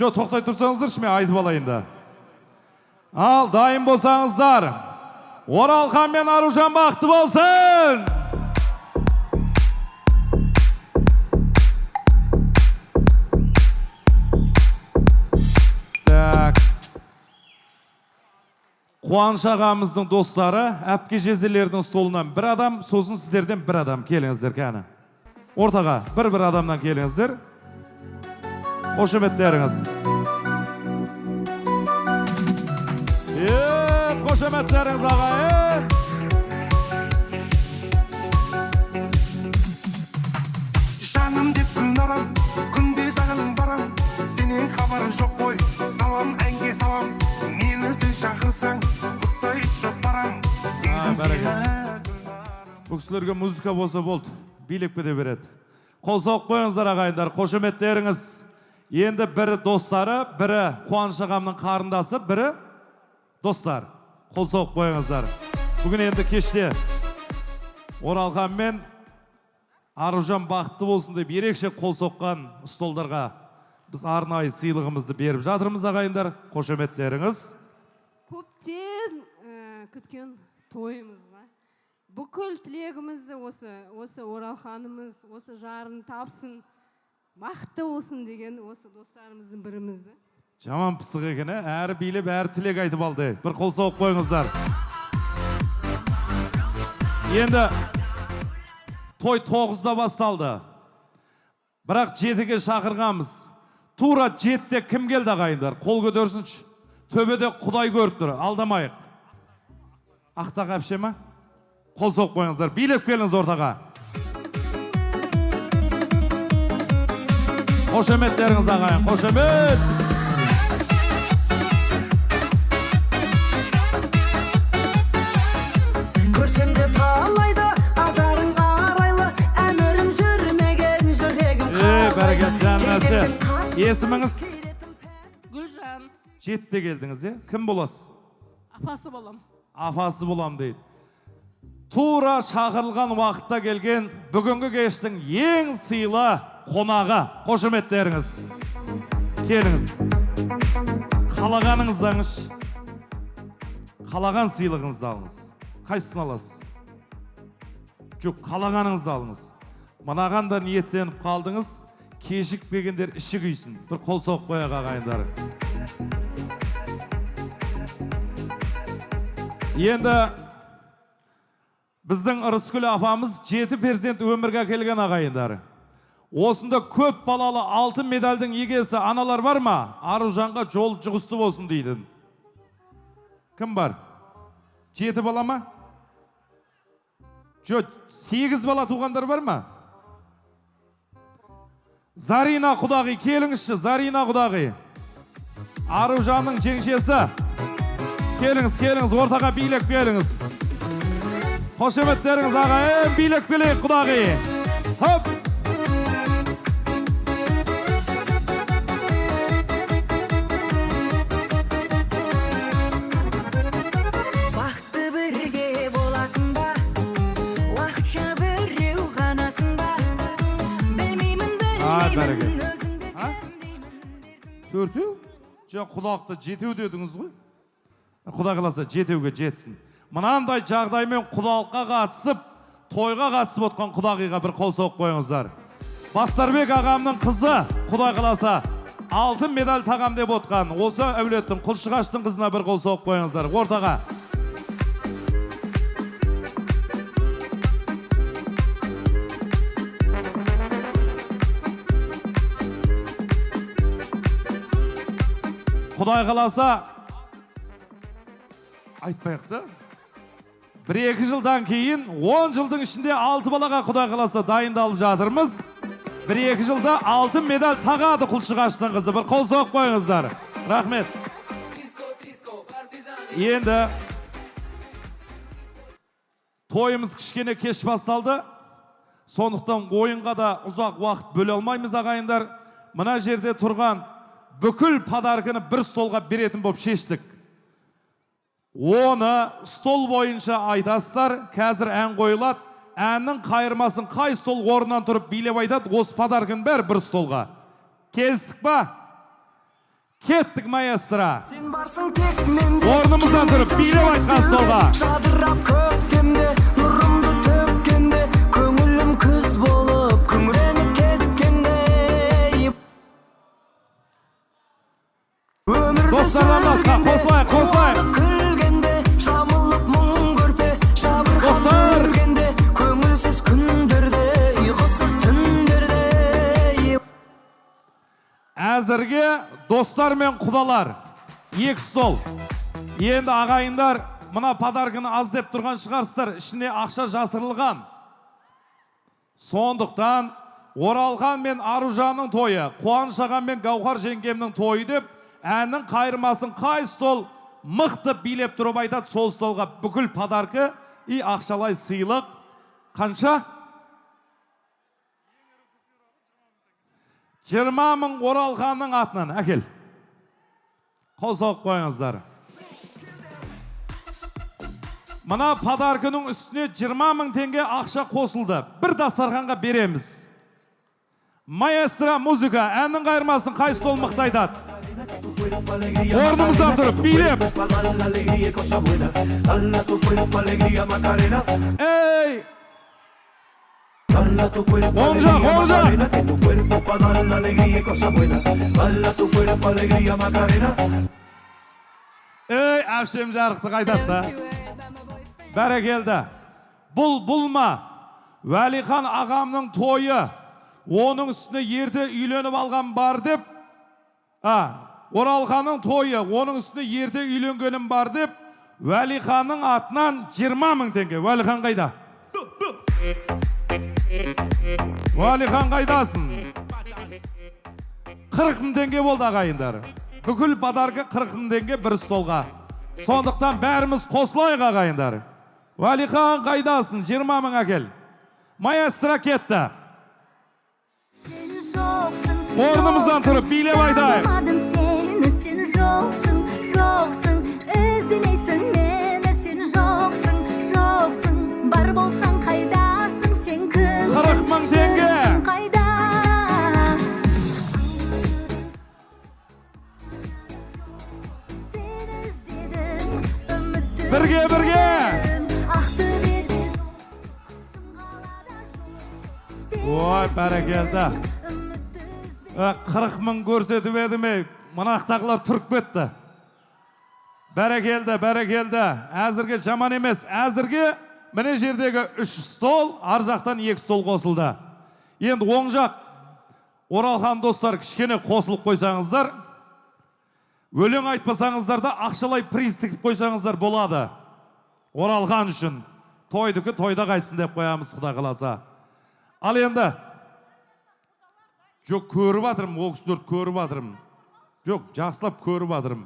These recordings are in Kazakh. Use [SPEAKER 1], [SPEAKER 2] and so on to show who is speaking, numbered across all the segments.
[SPEAKER 1] Жо, тоқтай тұрсаңыздаршы, мен айтып алайын да. Ал, дайын болсаңыздар. Оралхан мен Аружан бақытты болсын! Так. Қуаныш ағамыздың достары, әпке жезделердің столынан бір адам, сосын сіздерден бір адам келіңіздер кәні. Ортаға бір адамнан келіңіздер. Қошеметтеріңіз. Қошеметтеріңіз ағайын.
[SPEAKER 2] Жаным деп күн арам, күнде саған барам. Сенен хабарың жоқ қой, салам әнге салам. Мені сен шақырсаң, құстай ұшып барам.
[SPEAKER 1] Бұл кісілерге музыка болса болды, билеп де береді. Қол соғып қойыңыздар ағайындар, қошеметтеріңіз. Енді бірі достары, бірі Қуаныш ағамның қарындасы, бірі достар. Қол соғып қойыңыздар. Бүгін енді кеште Оралхан мен Аружан бақытты болсын деп ерекше қол соққан столдарға біз арнайы сыйлығымызды беріп жатырмыз ағайындар. Қошеметтеріңіз.
[SPEAKER 3] Көптен күткен тойымызға. Бүкіл тілегімізді осы Оралханымыз, осы жарын тапсын, бақытты болсын деген осы достарымыздың бірімізді.
[SPEAKER 1] Жаман пысық екен, әрі билеп, әрі тілек айтып алды. Бір қол соғып қойыңыздар. Енді той 9-да басталды. Бірақ 7-ге шақырғанбыз. Тура 7-де кім келді ағайындар? Қол көтерсінші. Төбеде Құдай көріп тұр, алдамайық. Ақтақ әпше ма? Қол соғып қойыңыздар. Билеп келіңіз ортаға. Қошеметтеріңіз ағайын, қошемет!
[SPEAKER 4] Көрсемде талайды, ажарың арайлы, әмірім жүрмеген жүрегім қалайды.
[SPEAKER 1] Бәрекет жаннасы. Есіміңіз?
[SPEAKER 3] Гүлжан.
[SPEAKER 1] 7-де келдіңіз, кім боласыз?
[SPEAKER 3] Апасы болам.
[SPEAKER 1] Афасы болам дейді. Тура шақырылған уақытта келген бүгінгі кештің ең сыйлы қонағы. Қошеметтеріңіз. Келіңіз. Қалағаныңызды алыңыз. Қалаған сыйлығыңызды алыңыз. Қайсысын аласыз? Жоқ, қалағаныңызды алыңыз. Мынаған да ниеттеніп қалдыңыз. Кешікпегендер іші күйсін. Бір қол соғып қояқ ағайындар. Енді біздің Ырыскүл апамыз 7 перзент өмірге келген ағайындар. Осында көп балалы алтын медальдің егесі аналар бар ма? Аружанға жол жұғысты болсын дейдің. Кім бар? 7 бала ма? Жоқ, 8 бала туғандар бар ма? Зарина құдағи, келіңізші, Зарина құдағи. Аружанның жеңшесі. Келіңіз, ортаға билеп келіңіз. Қошеметтеріңіз ағайын, билеп келейік құдағи. Хоп!
[SPEAKER 4] Бақытты бірге боласын ба, уақытша біреу ғанасың ба, білмеймін өзіңді кімдеймін.
[SPEAKER 1] Төртеу? Жоқ, құлақты 7 дедіңіз ғой? Құда қаласа 7-ге жетсін. Мынандай жағдаймен құдалыққа қатысып, тойға қатысып отқан құдағиға бір қол соғып қойыңыздар. Бастарбек ағамның қызы, Құдай қаласа, алтын медаль тағам деп отқан. Осы әулеттің Құлшығаштың қызына бір қол соғып қойыңыздар. Ортаға. Құдай қаласа, айтпайықты. 1-2 жылдан кейін 10 жылдың ішінде 6 балаға Құдай қаласа дайындалып жатырмыз. 1-2 жылда алтын медаль тағады Құлшығаштың қызы. Бір қол соғып қойыңыздар. Рахмет. Енді тойымыз кішкене кеш басталды. Сондықтан ойынға да ұзақ уақыт бөле алмаймыз ағайындар. Мына жерде тұрған бүкіл подарканы бір столға беретін болып шештік. Оны стол бойынша айтасыздар, қазір ән қойылады. Әннің қайырмасын қай стол орнынан тұрып билеп айтады, осы подаркын бәрі бір столға. Келістік па? Kеттік маэстро.
[SPEAKER 4] Сен барсың тек менде.
[SPEAKER 1] Орнымыздан тұрып, билеп айтқан столға.
[SPEAKER 4] Жадырап көктемде, нұрымды төккенде, көңілім күз болып, күңіреніп кеткенде.
[SPEAKER 1] Достардан басқа, қосылайық.
[SPEAKER 4] Күлгенде, жамылып мұң көрпе, жабырқап
[SPEAKER 1] Достар.
[SPEAKER 4] жүргенде, көңілсіз күндерде, ұйқысыз түндерде.
[SPEAKER 1] Әзірге достар мен құдалар, екі стол. Енді ағайындар, мына подарканы аз деп тұрған шығарсыздар, ішіне ақша жасырылған. Сондықтан Оралхан мен Аружанның тойы, Қуаныш ағам мен Гаухар жеңгемнің тойы деп, әннің қайырмасын қай стол мықты билеп тұрып айтады, сол столға бүкіл подаркы и ақшалай сыйлық. Қанша? 20 мың Оралханның атынан. Әкел. Қосып қойыңыздар. Мына подаркының үстіне 20 мың теңге ақша қосылды. Bir дастарханға береміз. Маэстро музыка, әннің қайырмасын қай стол мықты айтады? Орнымыздан тұрып, билеп. Ей! Оң жақ. Ей, әпшем жарықты қайтады да. Бәрекелді. Бұл ма? Вәлихан ағамның тойы. Оның үстіне ерте үйленіп алған бар деп. Оралханның тойы. Оның үстіне ерте үйленгенім бар деп. Вәлиханның атынан 20 мың теңге. Вәлихан қайда? Вәлихан қайдасын? 40 мың теңге болды ағайындар. Бүкіл подаркы 40 мың теңге бір столға. Сондықтан бәріміз қосылайық ағайындар. Вәлихан қайдасын? 20 мың әкел. Маэстро кетті. Орнымыздан тұрып билеп айтайық.
[SPEAKER 5] Сен жоқсың, іздемейсің мені, сен жоқсың, бар болсаң қайдасың, сен кімсің,
[SPEAKER 1] 40 мың теңге.
[SPEAKER 5] Қайда? Сен іздедім, үмітті
[SPEAKER 1] Бірге. Ой, бәрекелді. 40 мың көрсетіп едіме, мынақтағылар тұрып кетті. Бәрекелді. Әзірге жаман емес. Әзірге міне жердегі 3 стол, ар жақтан 2 стол қосылды. Енді оң жақ Оралхан достар кішкене қосылып қойсаңыздар, өлең айтпасаңыздар да ақшалай приз тігіп қойсаңыздар болады. Оралхан үшін. Тойдыкі тойда қайтсын деп қоямыз, Құда қаласа. Ал енді, жоқ, көріп атырым, ол кісілерді көріп атырым. Жоқ, жақсылап көріп атырым.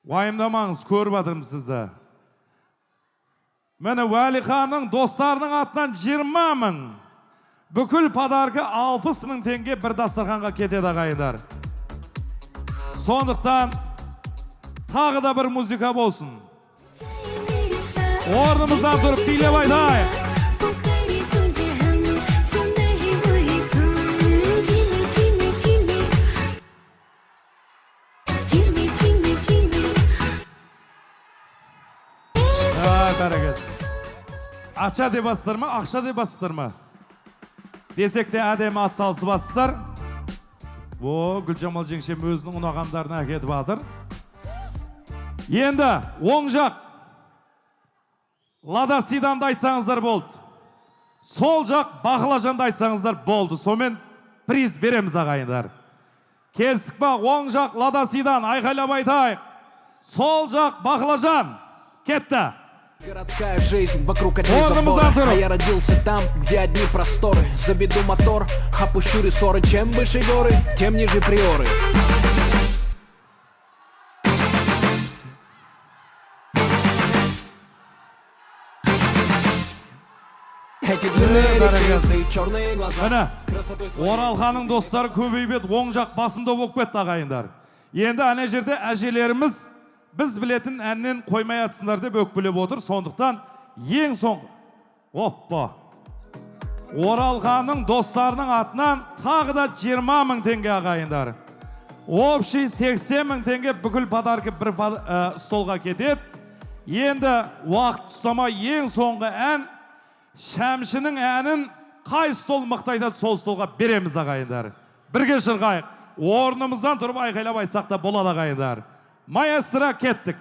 [SPEAKER 1] Уайымдамаңыз, көріп атырым сізді. Мені Вәлиханның достарының атынан 20 мың. Бүкіл подаркы 60 мың теңге бір дастарханға кетеді ағайындар. Сондықтан тағы да бір музыка болсын. Орнымыздан тұрып билеп айтайық. Ақша деп басыстар ма, ақша деп басыстар ма? Десек те әдемі ат салысы басыстар. Гүлжамал жеңшем өзінің ұнағандарына әкетіп атыр. Енді оң жақ Лада Сиданды айтсаңыздар болды. Сол жақ Бақылажанды айтсаңыздар болды. Сомен приз береміз ағайындар. Келсік ба, оң жақ Лада Сидан айқайлап айтайық. Сол жақ Бақылажан. Кетті.
[SPEAKER 6] Городская жизнь вокруг одни заборы, а я родился там, где одни просторы. Заведу мотор, опущу рессоры. Чем выше горы, тем ниже приоры. Эти длинные ресницы и черные глаза.
[SPEAKER 1] Оралханның достары көбейбет, оң жақ басымда болып кетті ағайындар. Енді ана жерде әжелеріміз біз білетін әннен қоймай атсындар деп өкпілеп отыр. Сондықтан ең соң Оралханның достарының атынан тағы да 20 мың теңге ағайындар. Общий 80 мың теңге бүкіл подарки бір столға кетеді. Енді уақыт ұстамай ең соңғы ән, Шәмшінің әнін қай стол мықтайды сол столға береміз ағайындар. Бірге шырғайық. Орнымыздан тұрып айқайлап айтсақ та болады ағайындар. Маэстро, кеттік.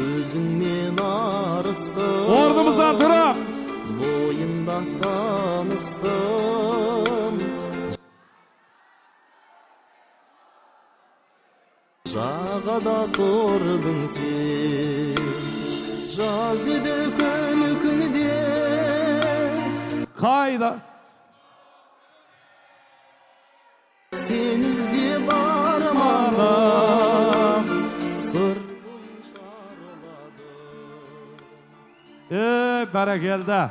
[SPEAKER 7] Өзіңмен арыстым,
[SPEAKER 1] Орнымыздан тұрып.
[SPEAKER 7] бойында таныстым. Жағада тұрдың сен, жаз еді күні
[SPEAKER 1] Қайда?
[SPEAKER 7] сен іздеп бармадым, сыр
[SPEAKER 1] Бәрекелді.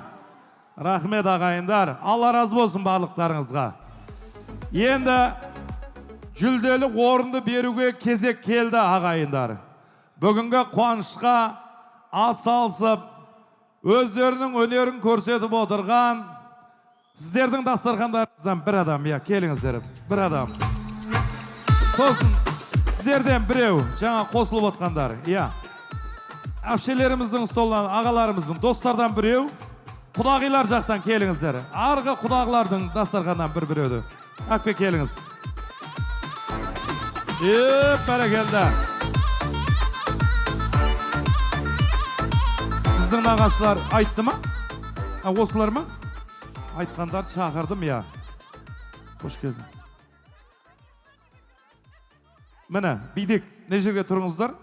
[SPEAKER 1] Рахмет ағайындар. Алла разы болсын барлықтарыңызға. Енді жүлделі орынды беруге кезек келді ағайындар. Бүгінгі қуанышқа ат салысып, өздерінің өнерін көрсетіп отырған сіздердің дастархандарыңыздан бір адам, келіңіздер, бір адам. Сосын сіздерден біреу, жаңа қосылып отқандар, әпшелеріміздің столынан, ағаларымыздың, достардан біреу, құдағилар жақтан келіңіздер. Арғы құдағылардың дастархандан бір-біреуді. Әкпе келіңіз. Бәрекелді. Сіздің нағашылар айтты ма? Осылар ма? Айтқандар шақырдым, Қош келді. Міне, бидек, не жерге тұрыңыздар?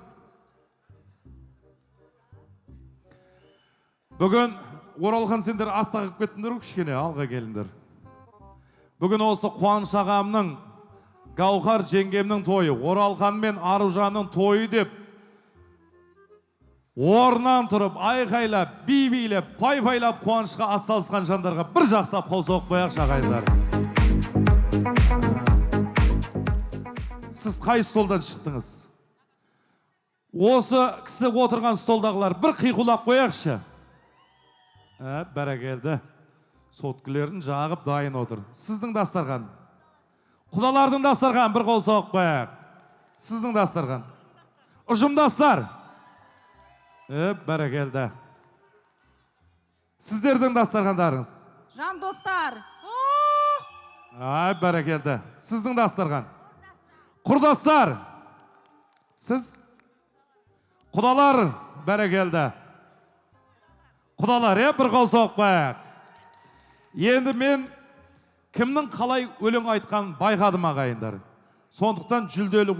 [SPEAKER 1] Бүгін Оралхан сендер аттағып кеттіңдер, кішкене алға келіңдер. Бүгін осы Қуаныш ағамның, Гаухар жеңгемнің тойы, Оралхан мен Аружанның тойы деп, орнан тұрып, айқайлап, би-билеп, пай-пайлап қуанышқа атсалысқан жандарға бір жақсап қол соғып қояқ ағайындар. Сіз қай столдан шықтыңыз? Осы кісі отырған столдағылар бір қиқулап қояқшы. Бәрекелді. Соткілерін жағып дайын отыр. Сіздің дастархан. Құдалардың дастархан, бір қол соғып қояқ. Сіздің дастархан. Ұжымдастар. Бәрекелді. Сіздердің дастархандарыңыз.
[SPEAKER 8] Жан достар.
[SPEAKER 1] Бәрекелді. Сіздің дастархан. Құрдастар. Сіз? Құдалар. Бәрекелді. Құдалар, бір қол соғып қояқ. Енді мен кімнің қалай өлең айтқанын байқадым ағайындар. Сондықтан жүлделі